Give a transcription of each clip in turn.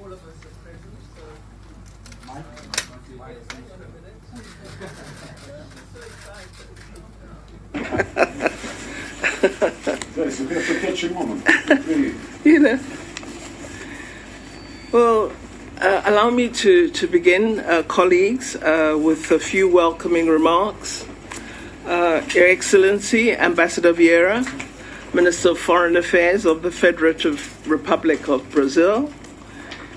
all of us are present, so hang on a minute. So excited. It's a bit of a catching moment. You know. Well, allow me to begin, colleagues, with a few welcoming remarks. Your Excellency, Ambassador Vieira, Minister of Foreign Affairs of the Federative Republic of Brazil.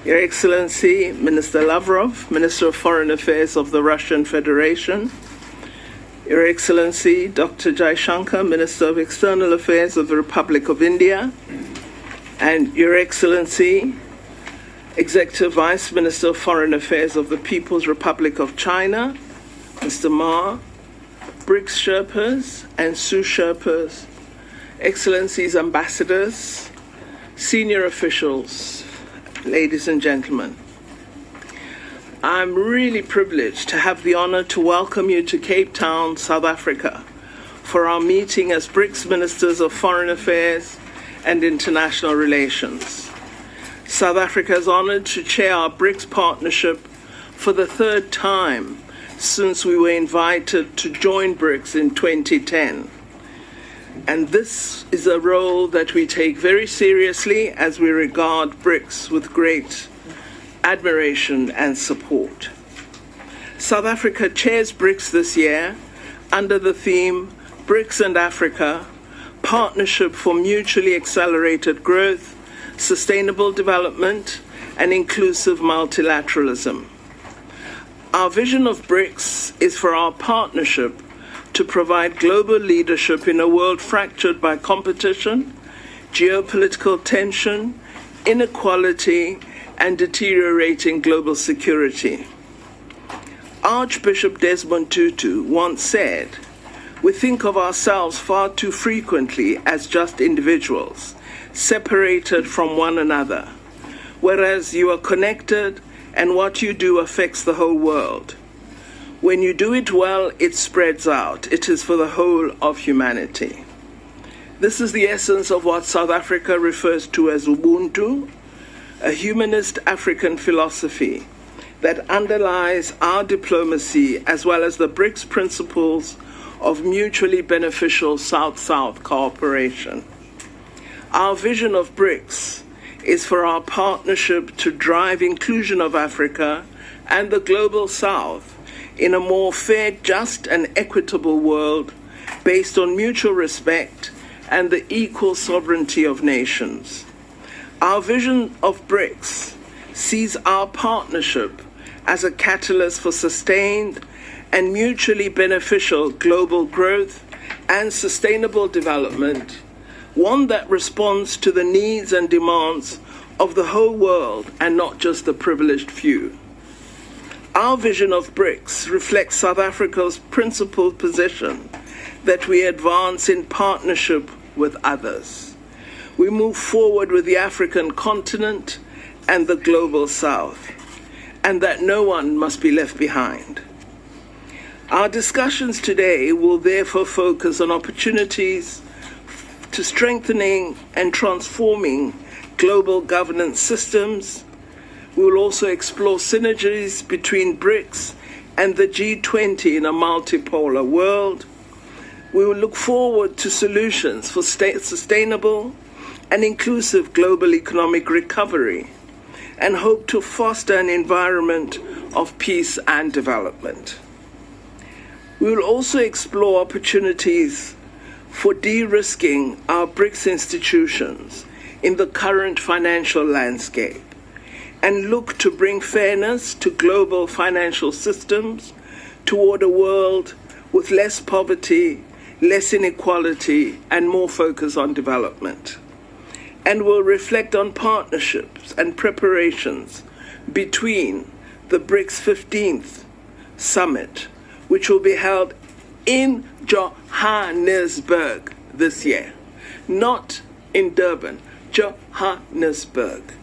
Your Excellency, Minister Lavrov, Minister of Foreign Affairs of the Russian Federation. Your Excellency, Dr. Jaishankar, Minister of External Affairs of the Republic of India. And Your Excellency, Executive Vice Minister of Foreign Affairs of the People's Republic of China, Mr. Ma, BRICS Sherpas and Sous Sherpas, Excellencies, Ambassadors, senior officials, ladies and gentlemen. I'm really privileged to have the honor to welcome you to Cape Town, South Africa, for our meeting as BRICS Ministers of Foreign Affairs and International Relations. South Africa is honored to chair our BRICS partnership for the third time since we were invited to join BRICS in 2010. And this is a role that we take very seriously as we regard BRICS with great admiration and support. South Africa chairs BRICS this year under the theme BRICS and Africa, Partnership for Mutually Accelerated Growth, Sustainable Development, and Inclusive Multilateralism. Our vision of BRICS is for our partnership to provide global leadership in a world fractured by competition, geopolitical tension, inequality, and deteriorating global security. Archbishop Desmond Tutu once said, "We think of ourselves far too frequently as just individuals, separated from one another, whereas you are connected and what you do affects the whole world. When you do it well, it spreads out. It is for the whole of humanity." This is the essence of what South Africa refers to as Ubuntu, a humanist African philosophy that underlies our diplomacy as well as the BRICS principles of mutually beneficial South-South cooperation. Our vision of BRICS is for our partnership to drive inclusion of Africa and the global South in a more fair, just, and equitable world based on mutual respect and the equal sovereignty of nations. Our vision of BRICS sees our partnership as a catalyst for sustained and mutually beneficial global growth and sustainable development, one that responds to the needs and demands of the whole world and not just the privileged few. Our vision of BRICS reflects South Africa's principled position that we advance in partnership with others. We move forward with the African continent and the global South, and that no one must be left behind. Our discussions today will therefore focus on opportunities to strengthening and transforming global governance systems. We will also explore synergies between BRICS and the G20 in a multipolar world. We will look forward to solutions for sustainable and inclusive global economic recovery and hope to foster an environment of peace and development. We will also explore opportunities for de-risking our BRICS institutions in the current financial landscape and look to bring fairness to global financial systems toward a world with less poverty, less inequality, and more focus on development. And will reflect on partnerships and preparations between the BRICS 15th Summit, which will be held in Johannesburg this year, not in Durban, Johannesburg.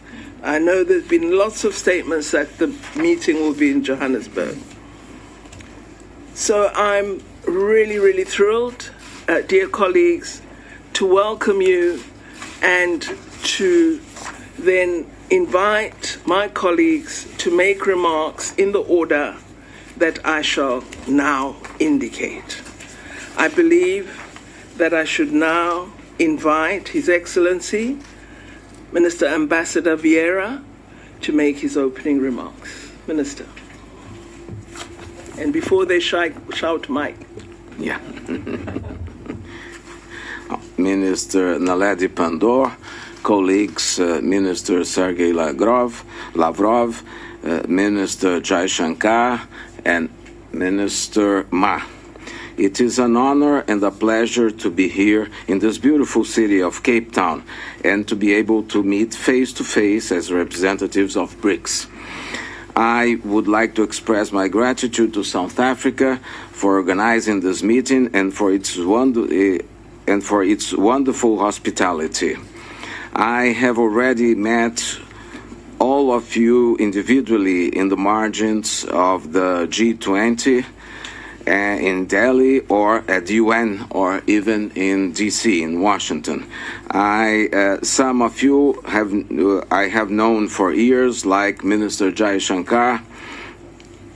I know there's been lots of statements that the meeting will be in Johannesburg. So I'm really, really thrilled, dear colleagues, to welcome you and to then invite my colleagues to make remarks in the order that I shall now indicate. I believe that I should now invite His Excellency, Minister Ambassador Vieira, to make his opening remarks. Minister. And before they shout, Mike. Yeah. Minister Naledi Pandor, colleagues, Minister Sergei Lavrov, Minister Jai Shankar, and Minister Ma. It is an honor and a pleasure to be here in this beautiful city of Cape Town and to be able to meet face-to-face as representatives of BRICS. I would like to express my gratitude to South Africa for organizing this meeting and for its wonderful hospitality. I have already met all of you individually in the margins of the G20 in Delhi or at UN or even in DC in Washington. Some of you I have known for years, like Minister Jai Shankar,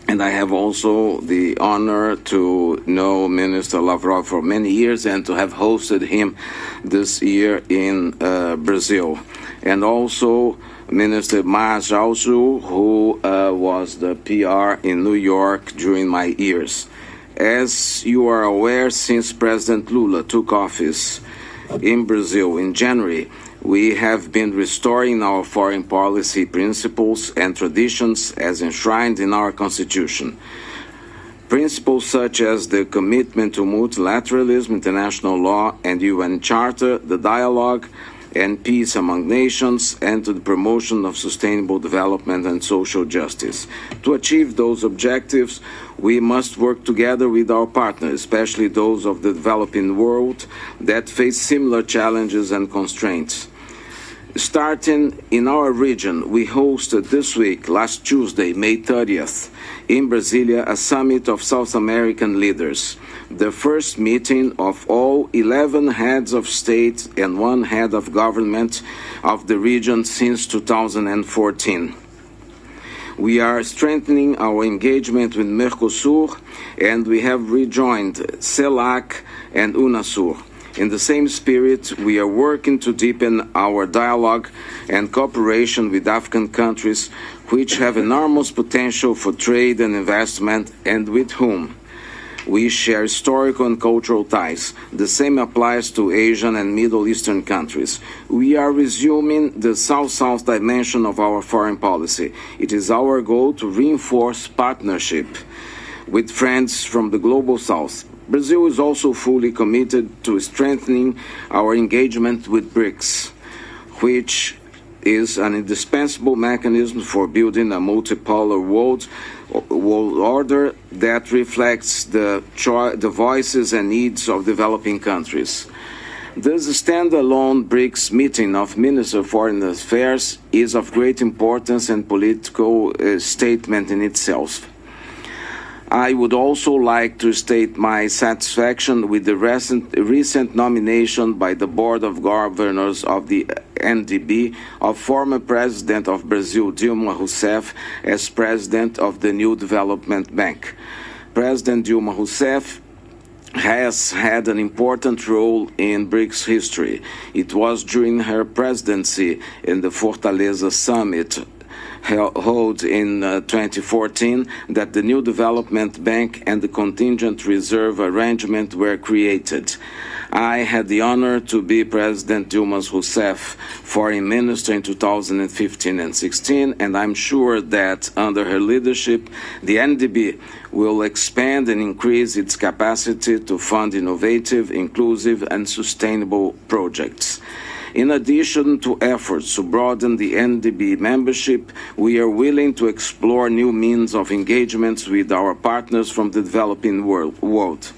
and I have also the honor to know Minister Lavrov for many years and to have hosted him this year in Brazil. And also Minister Ma Zhaozhu, who was the PR in New York during my years. As you are aware, since President Lula took office in Brazil in January, we have been restoring our foreign policy principles and traditions as enshrined in our Constitution. Principles such as the commitment to multilateralism, international law, and UN Charter, the dialogue and peace among nations, and to the promotion of sustainable development and social justice. To achieve those objectives, we must work together with our partners, especially those of the developing world that face similar challenges and constraints. Starting in our region, we hosted this week, last Tuesday, May 30th, in Brasilia, a summit of South American leaders, the first meeting of all 11 heads of state and 1 head of government of the region since 2014. We are strengthening our engagement with Mercosur, and we have rejoined CELAC and UNASUR. In the same spirit, we are working to deepen our dialogue and cooperation with African countries which have enormous potential for trade and investment and with whom we share historical and cultural ties. The same applies to Asian and Middle Eastern countries. We are resuming the South-South dimension of our foreign policy. It is our goal to reinforce partnership with friends from the Global South. Brazil is also fully committed to strengthening our engagement with BRICS, which is an indispensable mechanism for building a multipolar world order that reflects the voices and needs of developing countries. This standalone BRICS meeting of Ministers of Foreign Affairs is of great importance and political statement in itself. I would also like to state my satisfaction with the recent nomination by the Board of Governors of the NDB of former President of Brazil, Dilma Rousseff, as President of the new Development Bank. President Dilma Rousseff has had an important role in BRICS history. It was during her presidency in the Fortaleza Summit held in 2014 that the new Development Bank and the Contingent Reserve Arrangement were created. I had the honor to be President Dilma Rousseff Foreign Minister in 2015 and 16, and I'm sure that under her leadership, the NDB will expand and increase its capacity to fund innovative, inclusive, and sustainable projects. In addition to efforts to broaden the NDB membership, we are willing to explore new means of engagements with our partners from the developing world.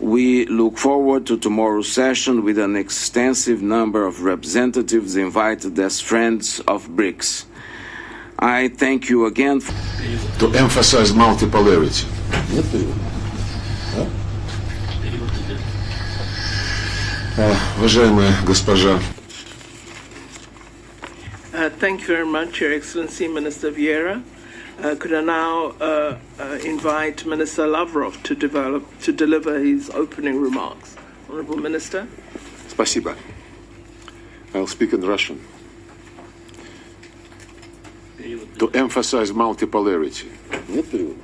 We look forward to tomorrow's session with an extensive number of representatives invited as friends of BRICS. I thank you again. To emphasize multipolarity. Уважаемая госпожа. Thank you very much, Your Excellency, Minister Vieira. Could I now invite Minister Lavrov to deliver his opening remarks? Honourable Minister. Спасибо. I'll speak in Russian. To emphasize multipolarity. Нет перевода?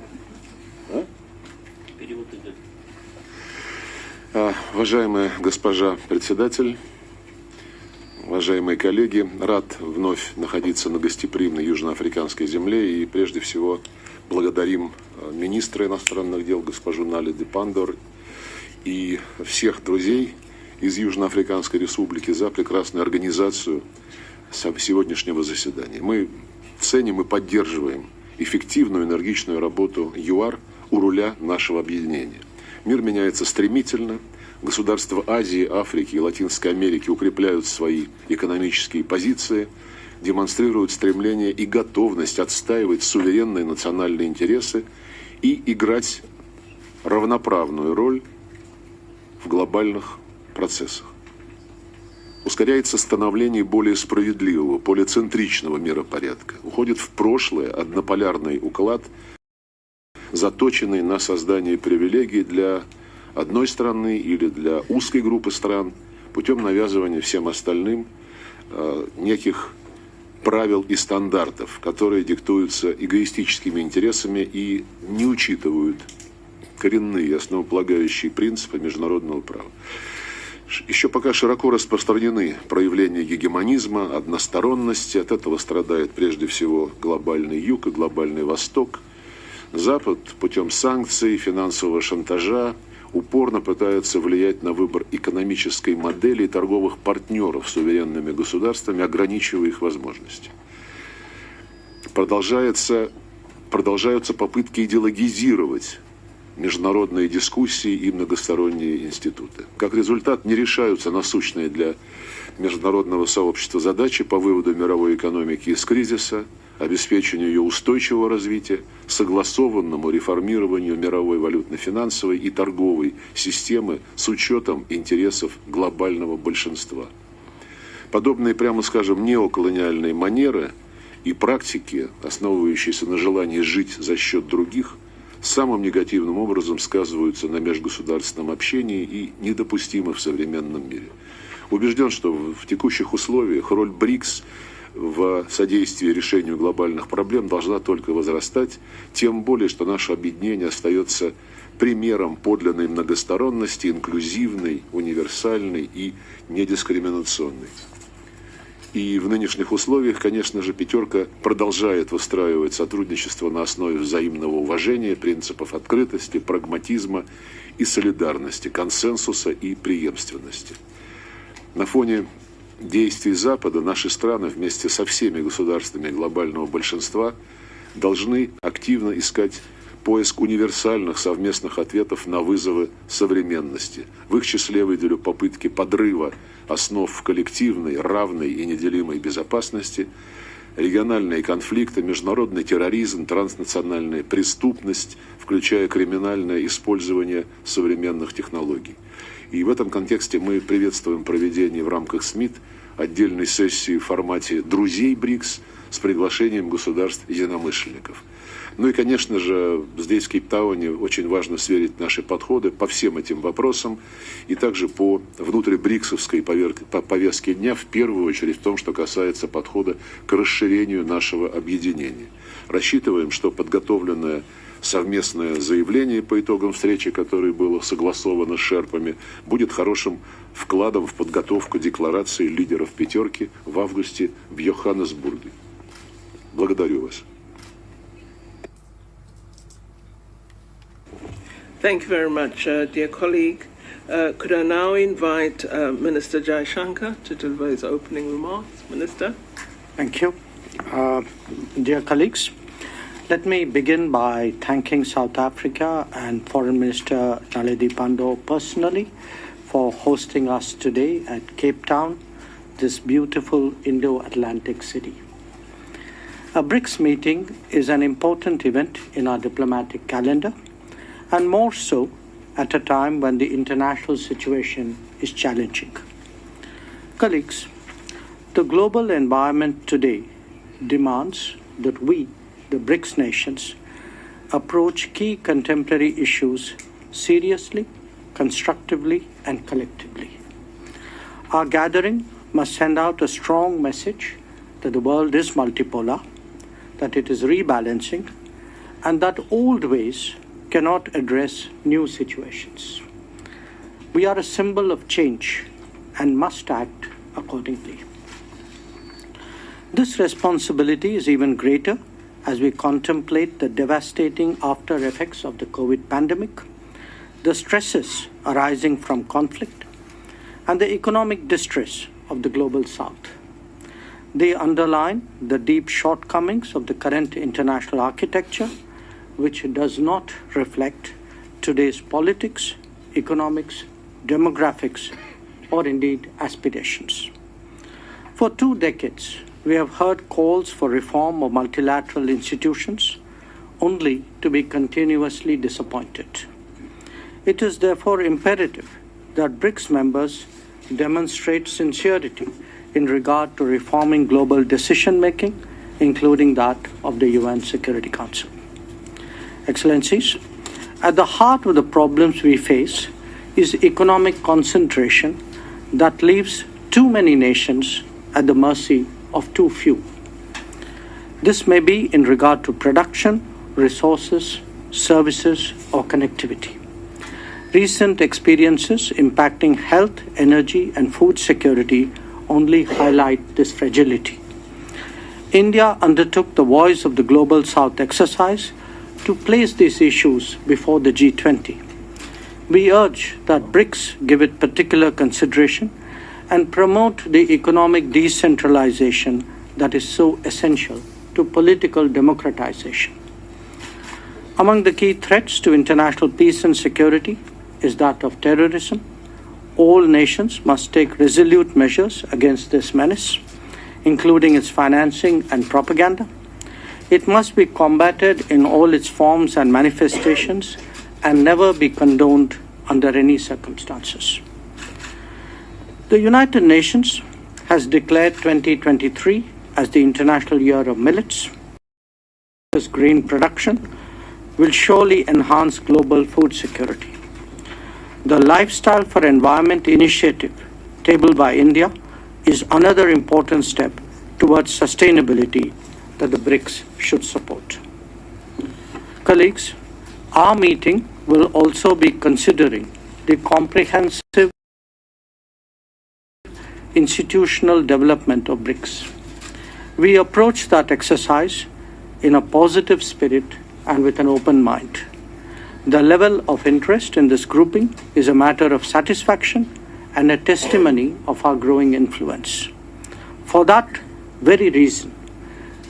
Уважаемая госпожа председатель, уважаемые коллеги, рад вновь находиться на гостеприимной южноафриканской земле и прежде всего благодарим министра иностранных дел госпожу Нали де Пандор и всех друзей из Южноафриканской Республики за прекрасную организацию сегодняшнего заседания. Мы ценим и поддерживаем эффективную, энергичную работу ЮАР у руля нашего объединения. Мир меняется стремительно. Государства Азии, Африки и Латинской Америки укрепляют свои экономические позиции, демонстрируют стремление и готовность отстаивать суверенные национальные интересы и играть равноправную роль в глобальных процессах. Ускоряется становление более справедливого, полицентричного миропорядка. Уходит в прошлое однополярный уклад, заточенный на создание привилегий для одной страны или для узкой группы стран путем навязывания всем остальным неких правил и стандартов, которые диктуются эгоистическими интересами и не учитывают коренные основополагающие принципы международного права. Еще пока широко распространены проявления гегемонизма, односторонности. От этого страдает прежде всего глобальный Юг и глобальный Восток. Запад путем санкций, финансового шантажа упорно пытается влиять на выбор экономической модели и торговых партнеров с суверенными государствами, ограничивая их возможности. Продолжаются попытки идеологизировать международные дискуссии и многосторонние институты. Как результат, не решаются насущные для международного сообщества задачи по выводу мировой экономики из кризиса, обеспечению ее устойчивого развития, согласованному реформированию мировой валютно-финансовой и торговой системы с учетом интересов глобального большинства. Подобные, прямо скажем, неоколониальные манеры и практики, основывающиеся на желании жить за счет других, самым негативным образом сказываются на межгосударственном общении и недопустимы в современном мире. Убежден, что в текущих условиях роль БРИКС в содействии решению глобальных проблем должна только возрастать, тем более, что наше объединение остается примером подлинной многосторонности, инклюзивной, универсальной и недискриминационной. И в нынешних условиях, конечно же, пятерка продолжает выстраивать сотрудничество на основе взаимного уважения, принципов открытости, прагматизма и солидарности, консенсуса и преемственности. На фоне действий Запада наши страны вместе со всеми государствами глобального большинства должны активно искать поиск универсальных совместных ответов на вызовы современности. В их числе выделю попытки подрыва основ коллективной, равной и неделимой безопасности, региональные конфликты, международный терроризм, транснациональная преступность, включая криминальное использование современных технологий. И в этом контексте мы приветствуем проведение в рамках СМИТ отдельной сессии в формате «Друзей БРИКС» с приглашением государств-единомышленников. Ну и, конечно же, здесь, в Кейптауне, очень важно сверить наши подходы по всем этим вопросам и также по внутрибриксовской повестке дня, в первую очередь в том, что касается подхода к расширению нашего объединения. Рассчитываем, что подготовленное совместное заявление по итогам встречи, которое было согласовано с шерпами, будет хорошим вкладом в подготовку декларации лидеров пятерки в августе в Йоханнесбурге. Благодарю вас. Thank you very much, dear colleague. Could I now invite Minister Jaishankar to deliver his opening remarks? Minister. Thank you. Dear colleagues, let me begin by thanking South Africa and Foreign Minister Naledi Pandor personally for hosting us today at Cape Town, this beautiful Indo-Atlantic city. A BRICS meeting is an important event in our diplomatic calendar, and more so at a time when the international situation is challenging. Colleagues, The global environment today demands that we, the BRICS nations, approach key contemporary issues seriously, constructively, and collectively. Our gathering must send out a strong message that the world is multipolar, that it is rebalancing, and that old ways cannot address new situations. We are a symbol of change and must act accordingly. This responsibility is even greater as we contemplate the devastating after effects of the COVID pandemic, the stresses arising from conflict, and the economic distress of the global South. They underline the deep shortcomings of the current international architecture, which does not reflect today's politics, economics, demographics, or indeed aspirations. For 2 decades, we have heard calls for reform of multilateral institutions, only to be continuously disappointed. It is therefore imperative that BRICS members demonstrate sincerity in regard to reforming global decision-making, including that of the UN Security Council. Excellencies, at the heart of the problems we face is economic concentration that leaves too many nations at the mercy of too few. This may be in regard to production, resources, services, or connectivity. Recent experiences impacting health, energy, and food security only highlight this fragility. India undertook the Voice of the Global South exercise to place these issues before the G20. We urge that BRICS give it particular consideration and promote the economic decentralization that is so essential to political democratization. Among the key threats to international peace and security is that of terrorism. All nations must take resolute measures against this menace, including its financing and propaganda. It must be combated in all its forms and manifestations and never be condoned under any circumstances. The United Nations has declared 2023 as the International Year of Millets. This grain production will surely enhance global food security. The Lifestyle for Environment initiative tabled by India is another important step towards sustainability that the BRICS should support. Colleagues, our meeting will also be considering the comprehensive institutional development of BRICS. We approach that exercise in a positive spirit and with an open mind. The level of interest in this grouping is a matter of satisfaction and a testimony of our growing influence. For that very reason,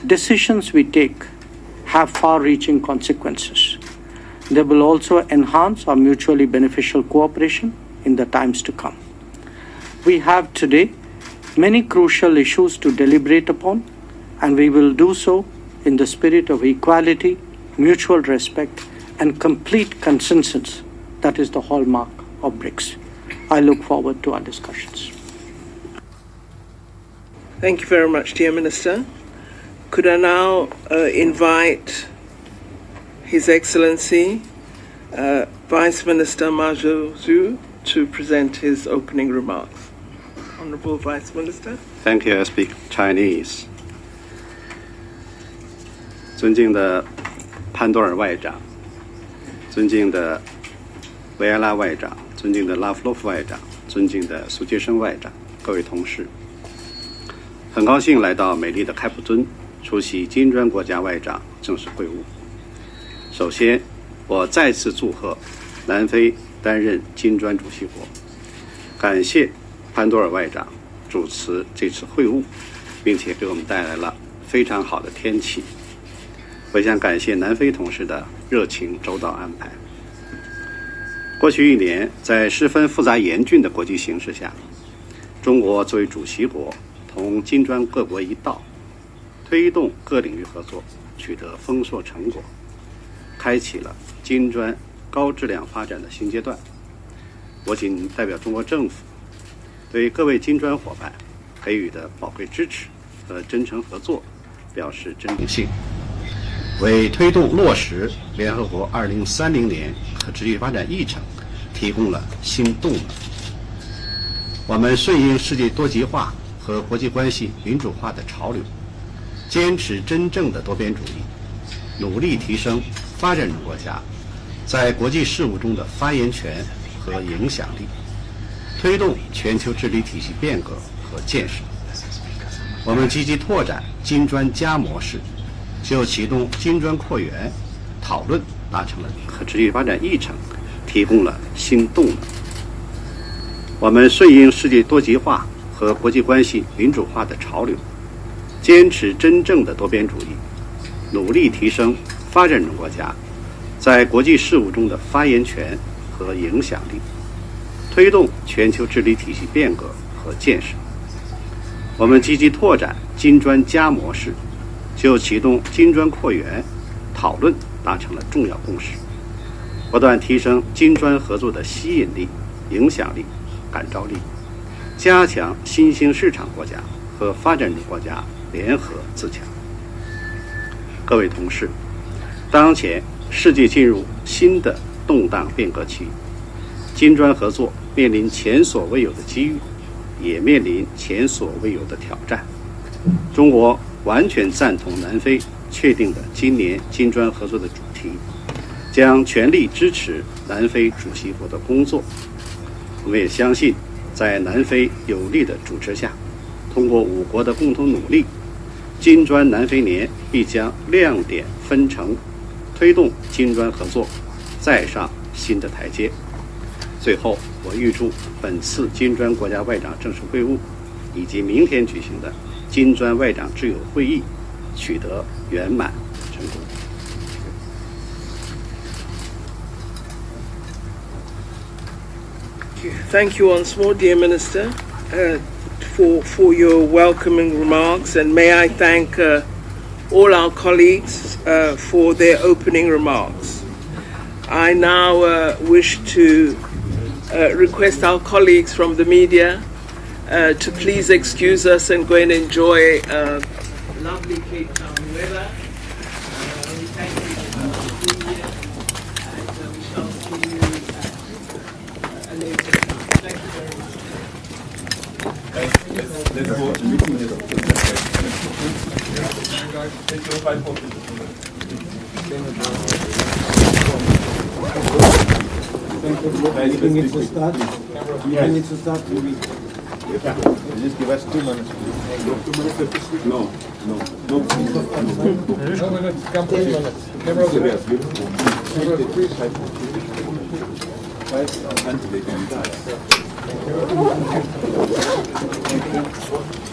decisions we take have far-reaching consequences. They will also enhance our mutually beneficial cooperation in the times to come. We have today many crucial issues to deliberate upon, and we will do so in the spirit of equality, mutual respect, and complete consensus that is the hallmark of BRICS. I look forward to our discussions. Thank you very much, dear Minister. Could I now invite His Excellency Vice Minister Ma Zhu to present his opening remarks. Honorable Vice Minister. Thank you. I speak Chinese. 尊敬的潘多尔外长，尊敬的维埃拉外长，尊敬的拉夫洛夫外长，尊敬的苏杰生外长，各位同事，很高兴来到美丽的开普敦出席金砖国家外长正式会晤。首先，我再次祝贺南非担任金砖主席国，感谢潘多尔外长主持这次会晤，并且给我们带来了非常好的天气。我想感谢南非同事的热情周到安排。过去1年，在十分复杂严峻的国际形势下，中国作为主席国，同金砖各国一道，推动各领域合作，取得丰硕成果，开启了金砖高质量发展的新阶段。我谨代表中国政府，对各位金砖伙伴给予的宝贵支持和真诚合作表示真心，为推动落实联合国2030年可持续发展议程提供了新动能。我们顺应世界多极化和国际关系民主化的潮流，坚持真正的多边主义，努力提升发展中国家在国际事务中的发言权和影响力，推动全球治理体系变革和建设。我们积极拓展金砖加模式，就启动金砖扩员讨论达成了可持续发展议程提供了新动能。我们顺应世界多极化和国际关系民主化的潮流，坚持真正的多边主义，努力提升发展中国家在国际事务中的发言权和影响力，推动全球治理体系变革和建设。我们积极拓展金砖加模式，就启动金砖扩员讨论达成了重要共识，不断提升金砖合作的吸引力、影响力、感召力，加强新兴市场国家和发展中国家联合自强。各位同事，当前世界进入新的动荡变革期，金砖合作面临前所未有的机遇，也面临前所未有的挑战。中国完全赞同南非确定的今年金砖合作的主题，将全力支持南非主席国的工作。我们也相信，在南非有力的主持下，通过5国的共同努力，金砖南非年必将亮点纷呈，推动金砖合作再上新的台阶。最后，我预祝本次金砖国家外长正式会晤以及明天举行的金砖外长挚友会议取得圆满成功。Thank you once more, dear Minister, for your welcoming remarks, and may I thank all our colleagues for their opening remarks. I now wish to request our colleagues from the media to please excuse us and go and enjoy lovely Cape Town weather. We thank you for being here, and we shall see you at a later time. Thank you very much. Let's go to meeting is Thank you. 5 Meeting needs to start. Meeting needs to start. Just give us 2 minutes. No. No minutes. Come 3 minutes. Camera there. Camera 3. 5 until they can start. Thank you.